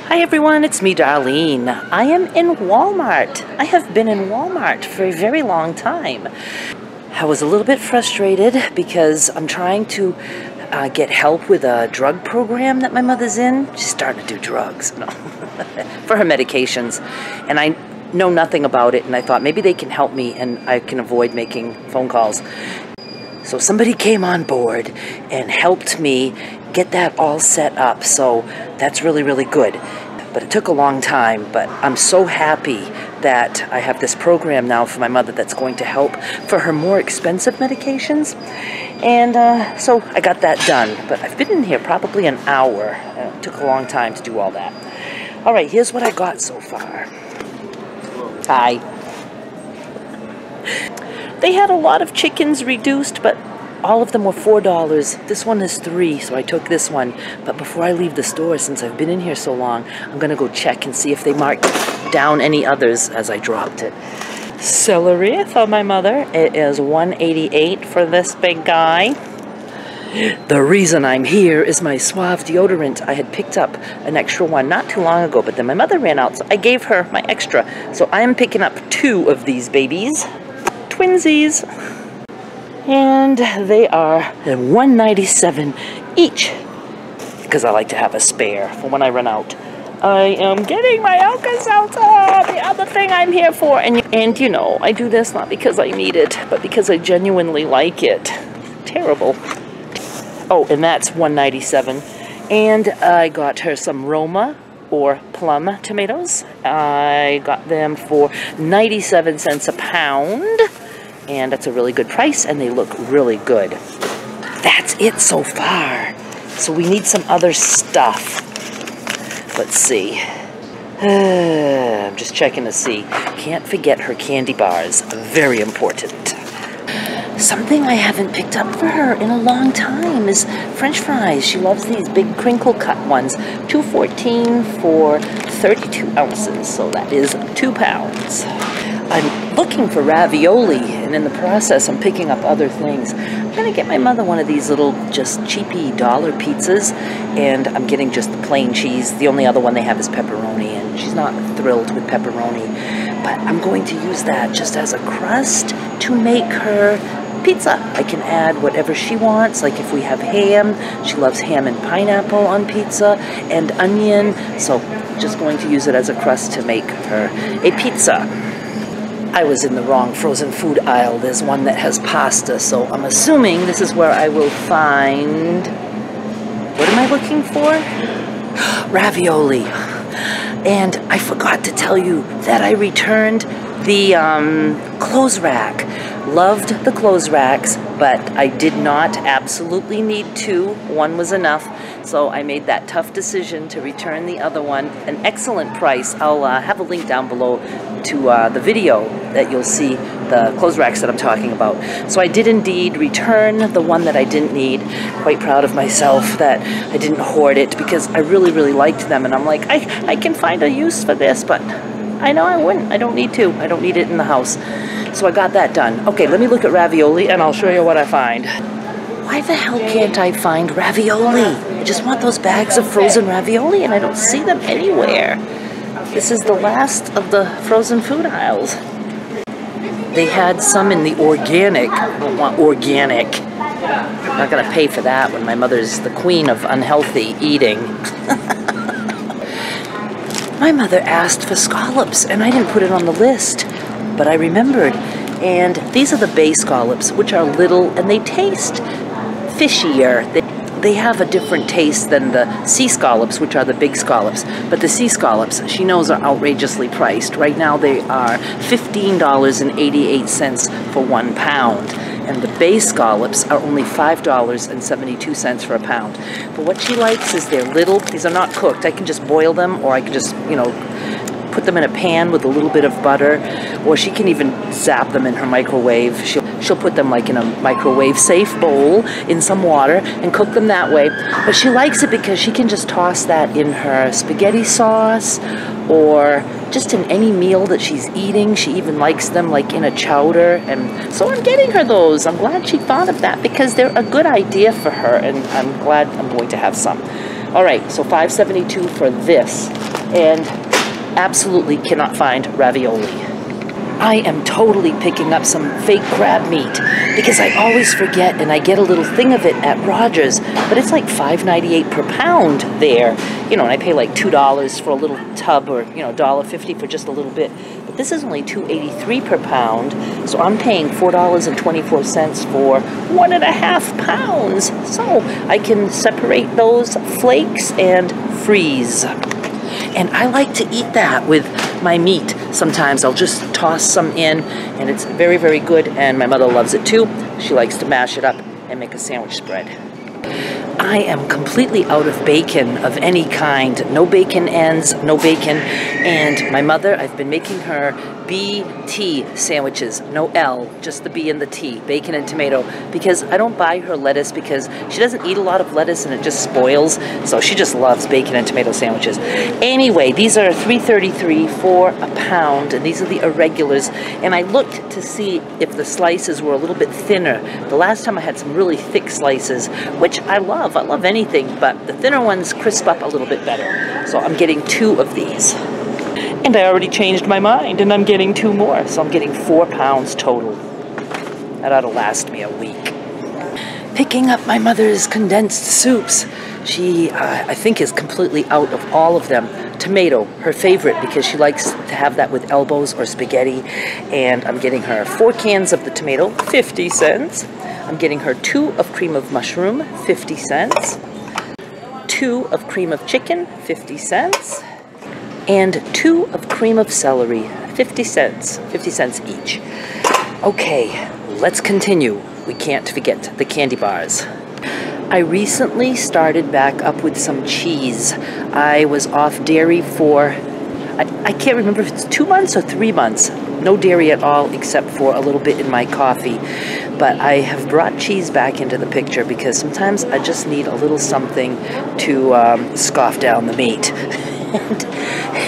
Hi everyone, it's me, Darlene. I am in Walmart. I have been in Walmart for a very long time. I was a little bit frustrated because I'm trying to get help with a drug program that my mother's in. She's starting to do drugs, no, for her medications. And I know nothing about it, and I thought maybe they can help me and I can avoid making phone calls. So somebody came on board and helped me get that all set up, so that's really, really good. But it took a long time, but I'm so happy that I have this program now for my mother that's going to help for her more expensive medications. And so I got that done, but I've been in here probably an hour. It took a long time to do all that. All right, here's what I got so far. Hi. They had a lot of chickens reduced, but all of them were $4. This one is $3, so I took this one. But before I leave the store, since I've been in here so long, I'm going to go check and see if they marked down any others as I dropped it. Celery for my mother. It is $1.88 for this big guy. The reason I'm here is my Suave deodorant. I had picked up an extra one not too long ago, but then my mother ran out, so I gave her my extra. So I am picking up 2 of these babies. Twinsies. And they are $1.97 each, because I like to have a spare for when I run out. I am getting my Alka-Seltzer, the other thing I'm here for. And you know, I do this not because I need it, but because I genuinely like it. Terrible. Oh, and that's $1.97. And I got her some Roma or plum tomatoes. I got them for 97 cents a pound. And that's a really good price, and they look really good. That's it so far. So we need some other stuff. Let's see. I'm just checking to see. Can't forget her candy bars. Very important. Something I haven't picked up for her in a long time is French fries. She loves these big crinkle cut ones. $2.14 for 32 ounces, so that is 2 pounds. I'm looking for ravioli, and in the process I'm picking up other things. I'm going to get my mother one of these little just cheapy dollar pizzas, and I'm getting just the plain cheese. The only other one they have is pepperoni, and she's not thrilled with pepperoni. But I'm going to use that just as a crust to make her pizza. I can add whatever she wants, like if we have ham, she loves ham and pineapple on pizza, and onion, so just going to use it as a crust to make her a pizza. I was in the wrong frozen food aisle. There's one that has pasta, so I'm assuming this is where I will find... What am I looking for? Ravioli. And I forgot to tell you that I returned the clothes rack. Loved the clothes racks, but I did not absolutely need 2. One was enough, so I made that tough decision to return the other one. An excellent price. I'll have a link down below to the video that you'll see the clothes racks that I'm talking about. So I did indeed return the one that I didn't need. Quite proud of myself that I didn't hoard it, because I really, really liked them, and I'm like, I can find a use for this, but I know I wouldn't. I don't need to. I don't need it in the house. So I got that done. Okay, let me look at ravioli, and I'll show you what I find. Why the hell can't I find ravioli? I just want those bags of frozen ravioli, and I don't see them anywhere. This is the last of the frozen food aisles. They had some in the organic. I don't want organic. I'm not going to pay for that when my mother's the queen of unhealthy eating. My mother asked for scallops, and I didn't put it on the list, but I remembered. And these are the bay scallops, which are little, and they taste fishier. They have a different taste than the sea scallops, which are the big scallops. But the sea scallops, she knows, are outrageously priced. Right now they are $15.88 for 1 pound. And the bay scallops are only $5.72 for a pound. But what she likes is they're little. These are not cooked. I can just boil them, or I can just, you know, put them in a pan with a little bit of butter, or she can even zap them in her microwave. She'll put them like in a microwave safe bowl in some water and cook them that way. But she likes it because she can just toss that in her spaghetti sauce, or just in any meal that she's eating. She even likes them like in a chowder, and so I'm getting her those. I'm glad she thought of that, because they're a good idea for her, and I'm glad I'm going to have some. All right, so $5.72 for this. and absolutely cannot find ravioli. I am totally picking up some fake crab meat because I always forget, and I get a little thing of it at Rogers, but it's like $5.98 per pound there. You know, and I pay like $2 for a little tub, or, you know, $1.50 for just a little bit. But this is only $2.83 per pound, so I'm paying $4.24 for 1.5 pounds. So I can separate those flakes and freeze. And I like to eat that with my meat. Sometimes I'll just toss some in, and it's very, very good, and my mother loves it too. She likes to mash it up and make a sandwich spread. I am completely out of bacon of any kind. No bacon ends, no bacon. And my mother, I've been making her B-T sandwiches. No L, just the B and the T, bacon and tomato. Because I don't buy her lettuce because she doesn't eat a lot of lettuce and it just spoils. So she just loves bacon and tomato sandwiches. Anyway, these are $3.33 for a pound, and these are the irregulars. And I looked to see if the slices were a little bit thinner. The last time I had some really thick slices, which I love. I love anything, but the thinner ones crisp up a little bit better. So I'm getting 2 of these. And I already changed my mind, and I'm getting 2 more. So I'm getting 4 pounds total. That ought to last me a week. Picking up my mother's condensed soups. She, I think, is completely out of all of them. Tomato, her favorite, because she likes to have that with elbows or spaghetti. And I'm getting her 4 cans of the tomato, 50 cents. I'm getting her 2 of cream of mushroom, 50 cents. 2 of cream of chicken, 50 cents. And 2 of cream of celery, 50 cents. 50 cents each. Okay, let's continue. We can't forget the candy bars. I recently started back up with some cheese. I was off dairy for, I can't remember if it's 2 months or 3 months. No dairy at all, except for a little bit in my coffee. But I have brought cheese back into the picture because sometimes I just need a little something to scoff down the meat.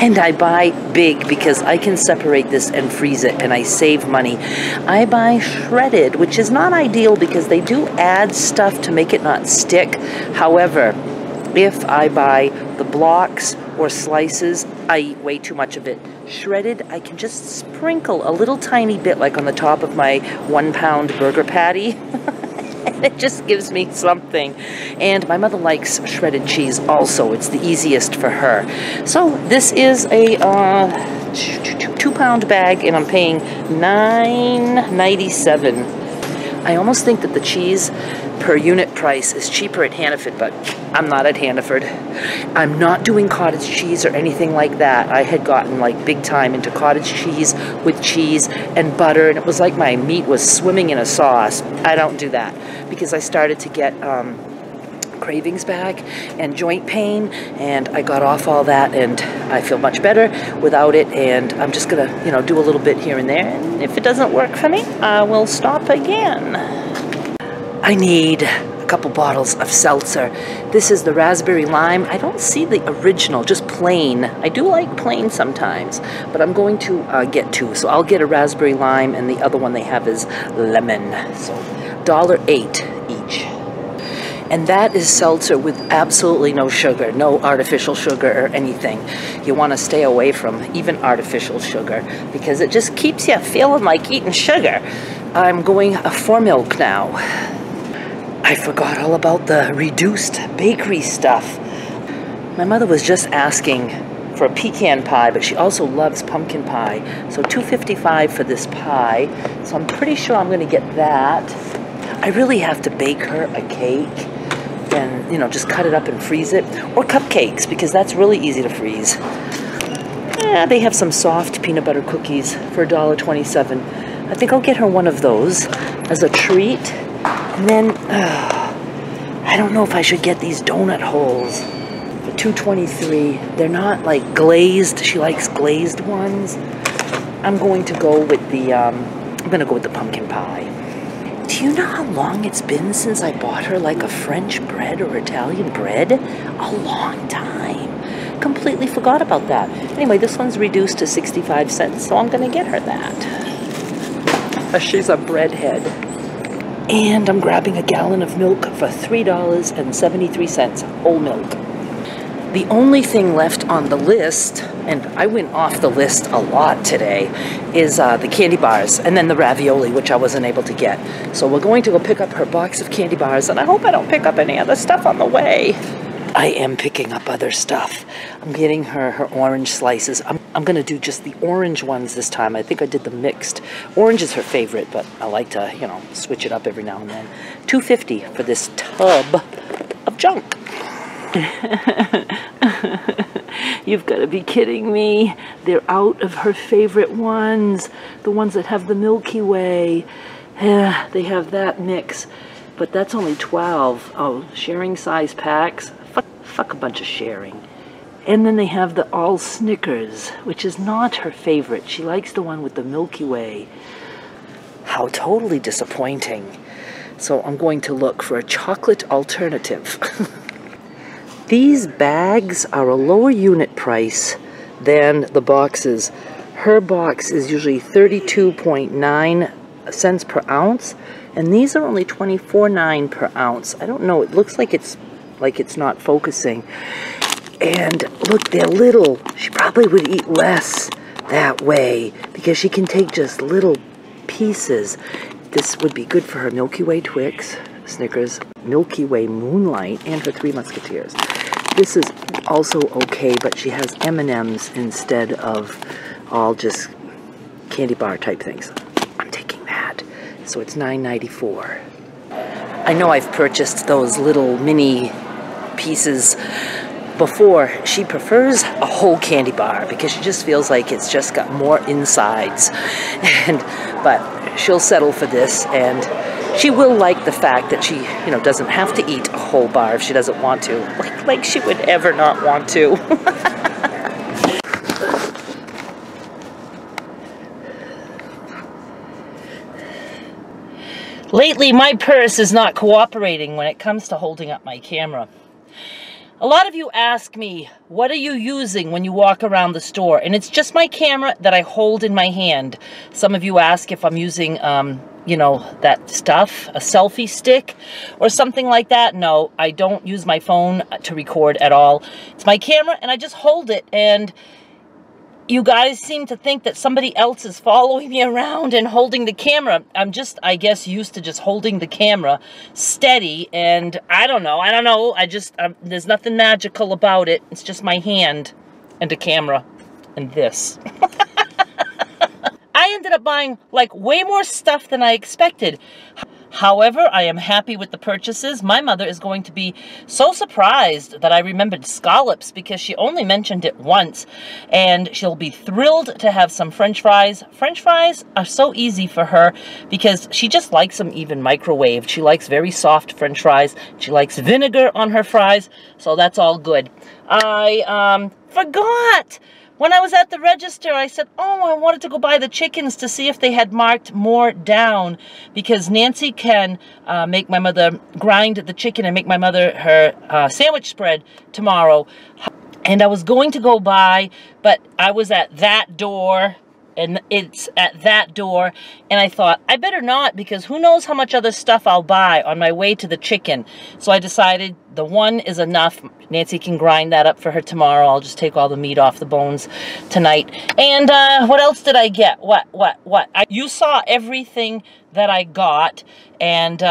And I buy big because I can separate this and freeze it, and I save money. I buy shredded, which is not ideal because they do add stuff to make it not stick. However, if I buy the blocks or slices, I eat way too much of it. Shredded, I can just sprinkle a little tiny bit, like on the top of my 1 pound burger patty. And it just gives me something. And my mother likes shredded cheese also. It's the easiest for her. So this is a 2 pound bag, and I'm paying $9.97. I almost think that the cheese per unit price is cheaper at Hannaford, but I'm not at Hannaford. I'm not doing cottage cheese or anything like that. I had gotten like big time into cottage cheese with cheese and butter, and it was like my meat was swimming in a sauce. I don't do that because I started to get cravings back and joint pain, and I got off all that, and I feel much better without it. And I'm just gonna, you know, do a little bit here and there, and if it doesn't work for me, I will stop again. I need a couple bottles of seltzer. This is the raspberry lime. I don't see the original, just plain. I do like plain sometimes, but I'm going to get 2. So I'll get a raspberry lime, and the other one they have is lemon. So $1.08 each. And that is seltzer with absolutely no sugar, no artificial sugar or anything. You want to stay away from even artificial sugar because it just keeps you feeling like eating sugar. I'm going for milk now. I forgot all about the reduced bakery stuff. My mother was just asking for a pecan pie, but she also loves pumpkin pie. So $2.55 for this pie. So I'm pretty sure I'm going to get that. I really have to bake her a cake and, you know, just cut it up and freeze it. Or cupcakes, because that's really easy to freeze. Yeah, they have some soft peanut butter cookies for $1.27. I think I'll get her one of those as a treat. And then, I don't know if I should get these donut holes for $2.23. They're not like glazed. She likes glazed ones. I'm going to go with the, pumpkin pie. Do you know how long it's been since I bought her like a French bread or Italian bread? A long time. Completely forgot about that. Anyway, this one's reduced to 65 cents, so I'm going to get her that. She's a breadhead. And I'm grabbing a gallon of milk for $3.73, whole milk. The only thing left on the list, and I went off the list a lot today, is the candy bars and then the ravioli, which I wasn't able to get. So we're going to go pick up her box of candy bars, and I hope I don't pick up any other stuff on the way. I am picking up other stuff. I'm getting her orange slices. I'm going to do just the orange ones this time. I think I did the mixed. Orange is her favorite, but I like to, you know, switch it up every now and then. $2.50 for this tub of junk. You've got to be kidding me. They're out of her favorite ones. The ones that have the Milky Way. They have that mix. But that's only 12. Oh, sharing size packs. Fuck a bunch of sharing. And then they have the all Snickers, which is not her favorite. She likes the one with the Milky Way. How totally disappointing. So I'm going to look for a chocolate alternative. These bags are a lower unit price than the boxes. Her box is usually 32.9 cents per ounce, and these are only 24.9 per ounce. I don't know, it looks like it's not focusing. And look, they're little. She probably would eat less that way because she can take just little pieces. This would be good for her Milky Way Twix, Snickers, Milky Way Moonlight, and her Three Musketeers. This is also okay, but she has M&Ms instead of all just candy bar type things. I'm taking that. So it's $9.94. I know I've purchased those little mini pieces before. She prefers a whole candy bar because she just feels like it's just got more insides. But she'll settle for this, and she will like the fact that she, you know, doesn't have to eat a whole bar if she doesn't want to. Like she would ever not want to. Lately, my purse is not cooperating when it comes to holding up my camera. A lot of you ask me, what are you using when you walk around the store? And it's just my camera that I hold in my hand. Some of you ask if I'm using, you know, that stuff, a selfie stick or something like that. No, I don't use my phone to record at all. It's my camera, and I just hold it. And you guys seem to think that somebody else is following me around and holding the camera. I'm just, I guess, used to just holding the camera steady, and I don't know. I just, there's nothing magical about it. It's just my hand and a camera and this. I ended up buying, like, way more stuff than I expected. However, I am happy with the purchases. My mother is going to be so surprised that I remembered scallops because she only mentioned it once, and she'll be thrilled to have some French fries. French fries are so easy for her because she just likes them even microwaved. She likes very soft French fries. She likes vinegar on her fries, so that's all good. I forgot. When I was at the register, I said, oh, I wanted to go buy the chickens to see if they had marked more down, because Nancy can make my mother grind the chicken and make my mother her sandwich spread tomorrow. And I was going to go buy, but I was at that door, and it's at that door, and I thought, I better not, because who knows how much other stuff I'll buy on my way to the chicken. So I decided the one is enough. Nancy can grind that up for her tomorrow. I'll just take all the meat off the bones tonight. And what else did I get? What? You saw everything that I got, and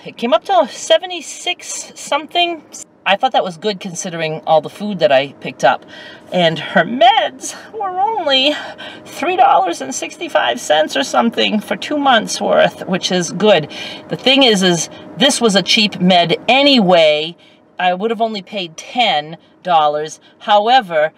it came up to 76 something. I thought that was good considering all the food that I picked up. And her meds were only $3.65 or something for 2 months worth, which is good. The thing is this was a cheap med anyway. I would have only paid $10. However,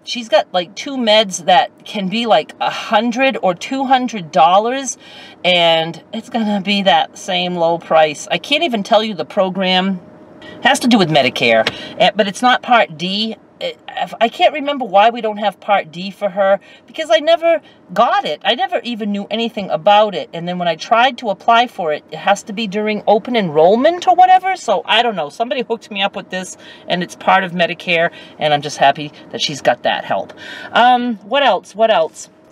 she's got like 2 meds that can be like $100 or $200, and it's gonna be that same low price. I can't even tell you the program. It has to do with Medicare, but it's not Part D. I can't remember why we don't have Part D for her, because I never got it. I never even knew anything about it. And then when I tried to apply for it, it has to be during open enrollment or whatever. So I don't know. Somebody hooked me up with this, and it's part of Medicare, and I'm just happy that she's got that help. What else?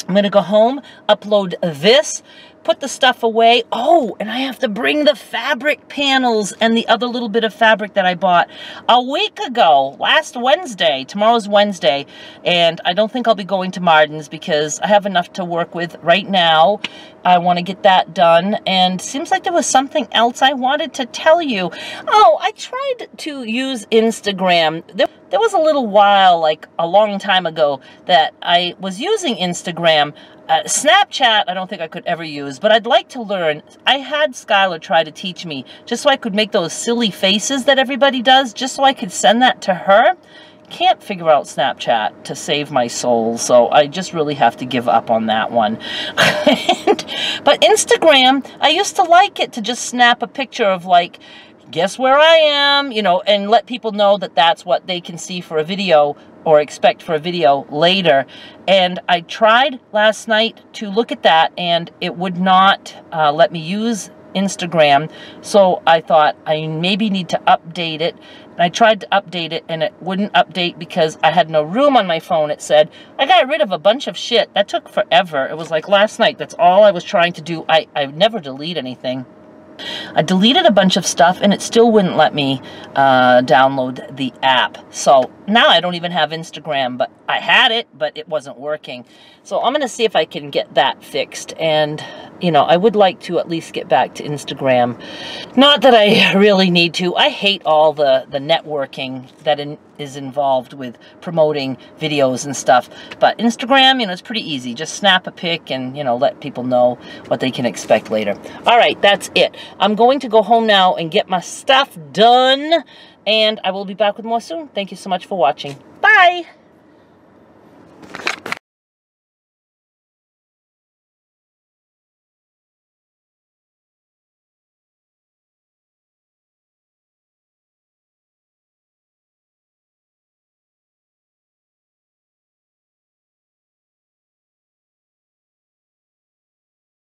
I'm going to go home, upload this, put the stuff away. Oh, and I have to bring the fabric panels and the other little bit of fabric that I bought a week ago, last Wednesday. Tomorrow's Wednesday, and I don't think I'll be going to Martin's because I have enough to work with right now. I want to get that done, and seems like there was something else I wanted to tell you. Oh, I tried to use Instagram. There was a little while, like a long time ago, that I was using Instagram. Snapchat, I don't think I could ever use, but I'd like to learn. I had Skylar try to teach me, just so I could make those silly faces that everybody does, just so I could send that to her. Can't figure out Snapchat to save my soul, so I just really have to give up on that one. But Instagram, I used to like it to just snap a picture of, like, guess where I am, you know, and let people know that that's what they can see for a video or expect for a video later. And I tried last night to look at that, and it would not let me use Instagram. So I thought I maybe need to update it. And I tried to update it, and it wouldn't update because I had no room on my phone. It said, I got rid of a bunch of shit. That took forever. It was like last night. That's all I was trying to do. I never delete anything. I deleted a bunch of stuff, and it still wouldn't let me download the app. So now I don't even have Instagram, but I had it, but it wasn't working. So I'm going to see if I can get that fixed. And, you know, I would like to at least get back to Instagram. Not that I really need to. I hate all the networking that is involved with promoting videos and stuff. But Instagram, you know, it's pretty easy. Just snap a pic and, you know, let people know what they can expect later. All right, that's it. I'm going to go home now and get my stuff done, and I will be back with more soon. Thank you so much for watching. Bye!